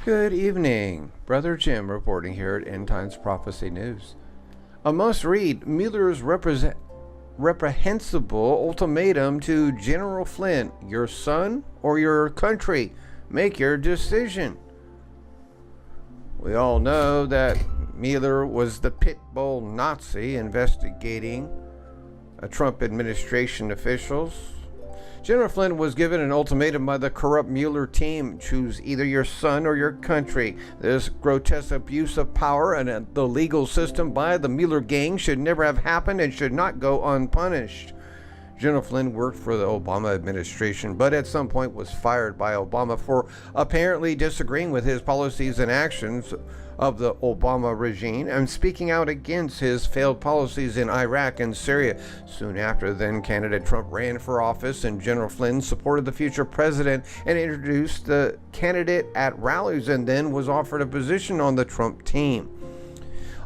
Good evening. Brother Jim reporting here at End Times Prophecy News. A must read: Mueller's reprehensible ultimatum to General Flynn. Your son or your country? Make your decision. We all know that Mueller was the pit bull Nazi investigating Trump administration officials. General Flynn was given an ultimatum by the corrupt Mueller team: choose either your son or your country. This grotesque abuse of power and the legal system by the Mueller gang should never have happened and should not go unpunished. General Flynn worked for the Obama administration, but at some point was fired by Obama for apparently disagreeing with his policies and actions of the Obama regime and speaking out against his failed policies in Iraq and Syria. Soon after, then-candidate Trump ran for office, and General Flynn supported the future president and introduced the candidate at rallies and then was offered a position on the Trump team.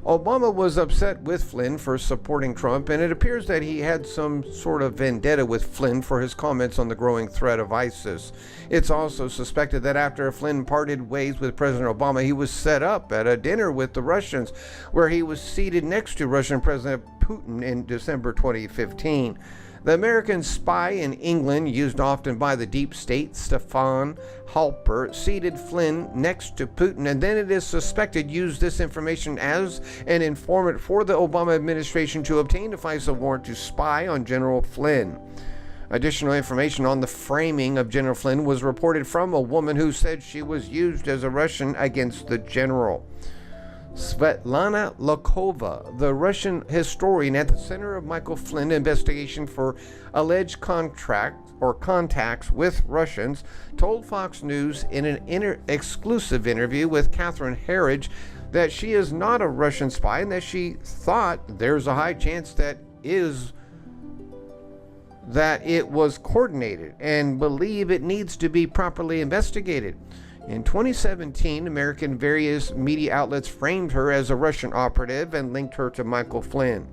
Obama was upset with Flynn for supporting Trump, and it appears that he had some sort of vendetta with Flynn for his comments on the growing threat of ISIS. It's also suspected that after Flynn parted ways with President Obama, he was set up at a dinner with the Russians, where he was seated next to Russian President Putin in December 2015. The American spy in England, used often by the deep state, Stefan Halper, seated Flynn next to Putin, and then it is suspected used this information as an informant for the Obama administration to obtain a FISA warrant to spy on General Flynn. Additional information on the framing of General Flynn was reported from a woman who said she was used as a Russian against the general. Svetlana Lokova, the Russian historian at the center of Michael Flynn investigation for alleged contacts with Russians, told Fox News in an exclusive interview with Catherine Herridge that she is not a Russian spy and that she thought there's a high chance that it was coordinated and believe it needs to be properly investigated. In 2017, American various media outlets framed her as a Russian operative and linked her to Michael Flynn.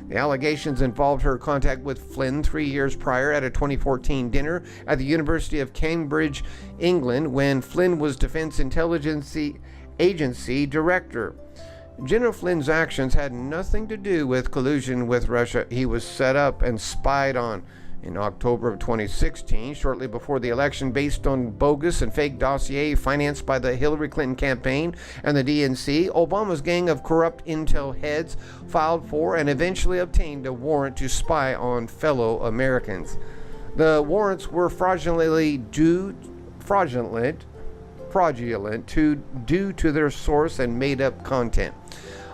The allegations involved her contact with Flynn 3 years prior at a 2014 dinner at the University of Cambridge, England, when Flynn was Defense Intelligence Agency director. General Flynn's actions had nothing to do with collusion with Russia. He was set up and spied on. In October of 2016, shortly before the election, based on bogus and fake dossier financed by the Hillary Clinton campaign and the DNC, Obama's gang of corrupt intel heads filed for and eventually obtained a warrant to spy on fellow Americans. The warrants were fraudulent due to their source and made-up content.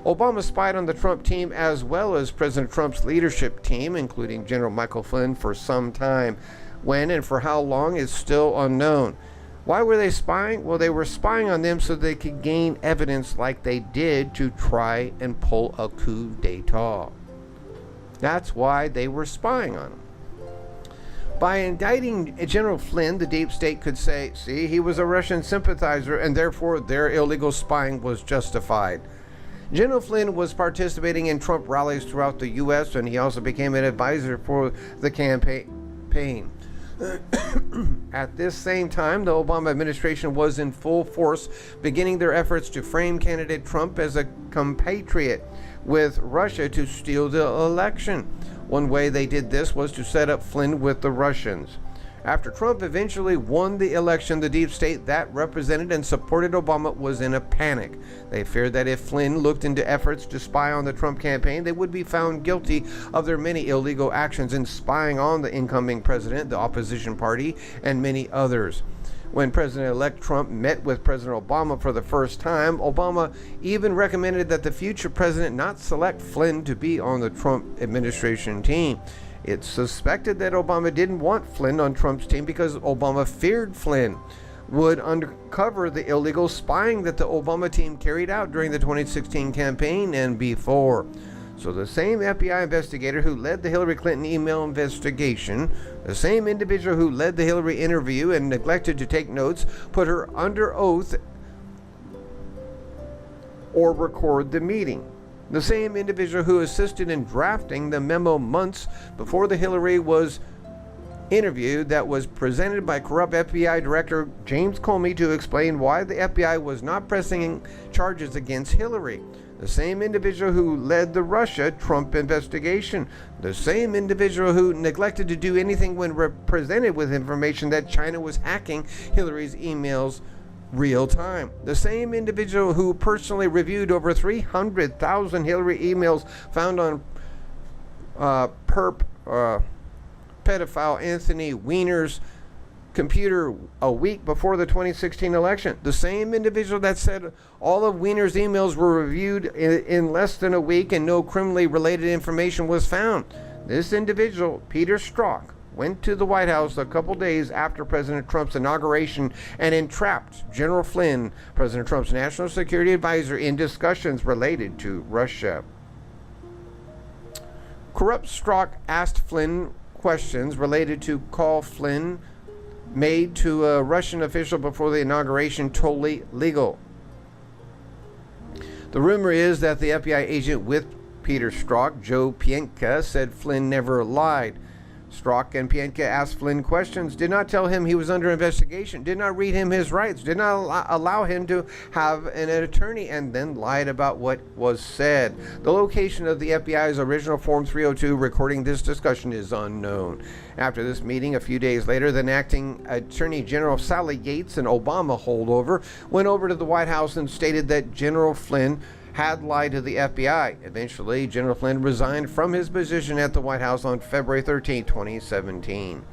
Obama spied on the Trump team as well as President Trump's leadership team, including General Michael Flynn, for some time. When and for how long is still unknown. Why were they spying? Well, they were spying on them so they could gain evidence like they did to try and pull a coup d'etat. That's why they were spying on him. By indicting General Flynn, the deep state could say, see, he was a Russian sympathizer and therefore their illegal spying was justified. General Flynn was participating in Trump rallies throughout the U.S., and he also became an advisor for the campaign. At this same time, the Obama administration was in full force, beginning their efforts to frame candidate Trump as a compatriot with Russia to steal the election. One way they did this was to set up Flynn with the Russians. After Trump eventually won the election, the deep state that represented and supported Obama was in a panic. They feared that if Flynn looked into efforts to spy on the Trump campaign, they would be found guilty of their many illegal actions in spying on the incoming president, the opposition party, and many others. When President-elect Trump met with President Obama for the first time, Obama even recommended that the future president not select Flynn to be on the Trump administration team. It's suspected that Obama didn't want Flynn on Trump's team because Obama feared Flynn would uncover the illegal spying that the Obama team carried out during the 2016 campaign and before. So the same FBI investigator who led the Hillary Clinton email investigation, the same individual who led the Hillary interview and neglected to take notes, put her under oath or record the meeting. The same individual who assisted in drafting the memo months before the Hillary was interview that was presented by corrupt FBI Director James Comey to explain why the FBI was not pressing charges against Hillary. The same individual who led the Russia-Trump investigation. The same individual who neglected to do anything when presented with information that China was hacking Hillary's emails real time. The same individual who personally reviewed over 300,000 Hillary emails found on pedophile Anthony Weiner's computer a week before the 2016 election. The same individual that said all of Weiner's emails were reviewed in less than a week and no criminally related information was found. This individual, Peter Strzok, went to the White House a couple days after President Trump's inauguration and entrapped General Flynn, President Trump's national security advisor, in discussions related to Russia. Corrupt Strzok asked Flynn questions related to call Flynn made to a Russian official before the inauguration totally legal. The rumor is that the FBI agent with Peter Strzok, Joe Pientka, said Flynn never lied. Strzok and Pientka asked Flynn questions, did not tell him he was under investigation, did not read him his rights, did not allow him to have an attorney, and then lied about what was said. The location of the FBI's original Form 302 recording this discussion is unknown. After this meeting, a few days later, then acting Attorney General Sally Yates, an Obama holdover, went over to the White House and stated that General Flynn had lied to the FBI. Eventually, General Flynn resigned from his position at the White House on February 13, 2017.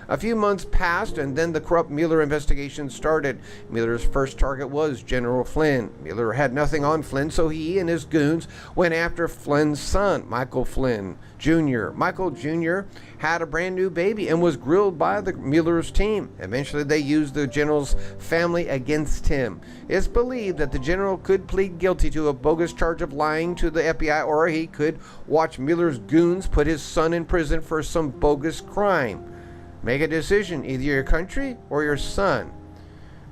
A few months passed, and then the corrupt Mueller investigation started. Mueller's first target was General Flynn. Mueller had nothing on Flynn, so he and his goons went after Flynn's son, Michael Flynn Jr. Michael Jr. had a brand new baby and was grilled by the Mueller's team. Eventually, they used the general's family against him. It's believed that the general could plead guilty to a bogus charge of lying to the FBI, or he could watch Mueller's goons put his son in prison for some bogus crime. Make a decision, either your country or your son.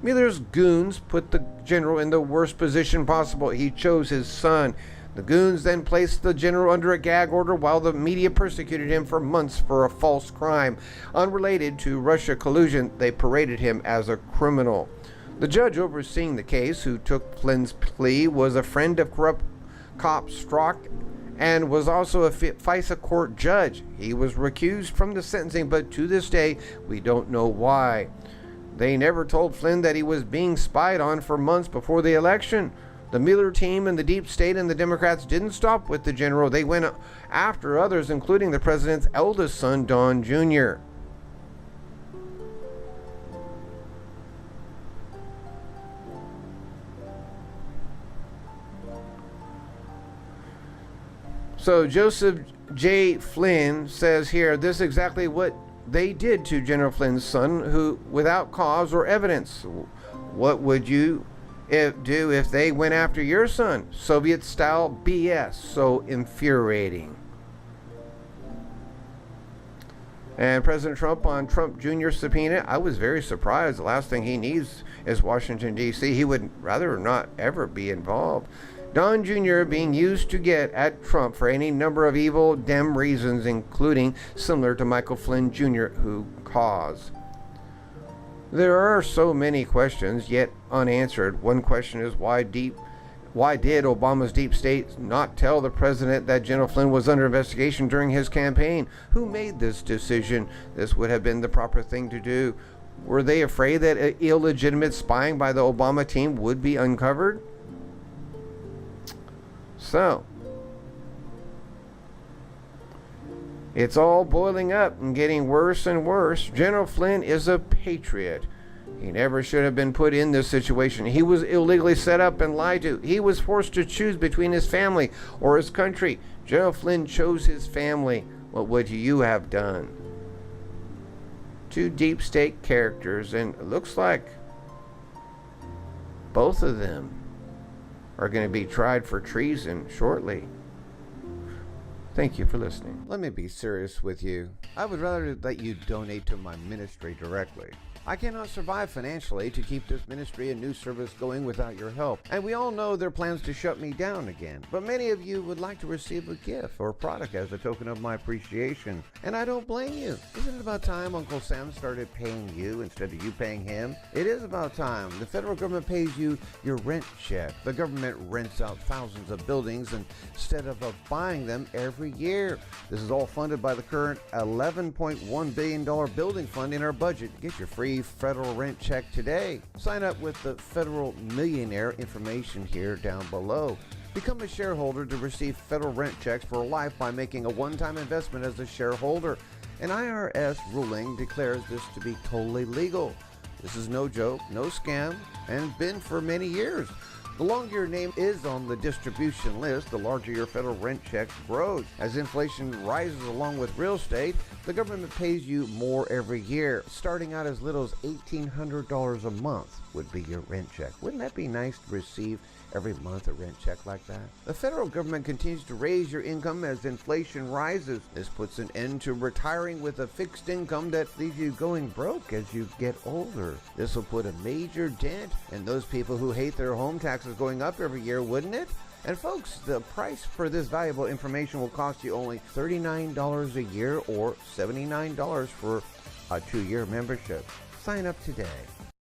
Mueller's goons put the general in the worst position possible. He chose his son. The goons then placed the general under a gag order while the media persecuted him for months for a false crime. Unrelated to Russia collusion, they paraded him as a criminal. The judge overseeing the case, who took Flynn's plea, was a friend of corrupt cop Strzok and was also a FISA court judge. He was recused from the sentencing, but to this day, we don't know why. They never told Flynn that he was being spied on for months before the election. The Mueller team and the deep state and the Democrats didn't stop with the general. They went after others, including the president's eldest son, Don Jr. So Joseph J. Flynn says here, this is exactly what they did to General Flynn's son, who, without cause or evidence. What would you do if they went after your son? Soviet-style BS. So infuriating. And President Trump on Trump Jr. subpoena, I was very surprised. The last thing he needs is Washington, D.C. He would rather not ever be involved. Don Jr. being used to get at Trump for any number of evil Dem reasons, including similar to Michael Flynn Jr., who caused. There are so many questions yet unanswered. One question is why did Obama's deep state not tell the president that General Flynn was under investigation during his campaign? Who made this decision? This would have been the proper thing to do. Were they afraid that illegitimate spying by the Obama team would be uncovered? So, it's all boiling up and getting worse and worse. General Flynn is a patriot. He never should have been put in this situation. He was illegally set up and lied to. He was forced to choose between his family or his country. General Flynn chose his family. What would you have done? Two deep state characters, and it looks like both of them are going to be tried for treason shortly. Thank you for listening. Let me be serious with you. I would rather that you donate to my ministry directly. I cannot survive financially to keep this ministry and news service going without your help. And we all know there are plans to shut me down again. But many of you would like to receive a gift or product as a token of my appreciation. And I don't blame you. Isn't it about time Uncle Sam started paying you instead of you paying him? It is about time. The federal government pays you your rent check. The government rents out thousands of buildings instead of buying them every year. This is all funded by the current $11.1 billion building fund in our budget. Get your free federal rent check today. Sign up with the Federal Millionaire information here down below. Become a shareholder to receive federal rent checks for life by making a one-time investment as a shareholder. An IRS ruling declares this to be totally legal. This is no joke, no scam, and been for many years. The longer your name is on the distribution list, the larger your federal rent check grows. As inflation rises along with real estate, the government pays you more every year. Starting out as little as $1,800 a month would be your rent check. Wouldn't that be nice to receive every month a rent check like that? The federal government continues to raise your income as inflation rises. This puts an end to retiring with a fixed income that leaves you going broke as you get older. This will put a major dent in those people who hate their home taxes going up every year, wouldn't it? And folks, the price for this valuable information will cost you only $39 a year or $79 for a 2-year membership. Sign up today.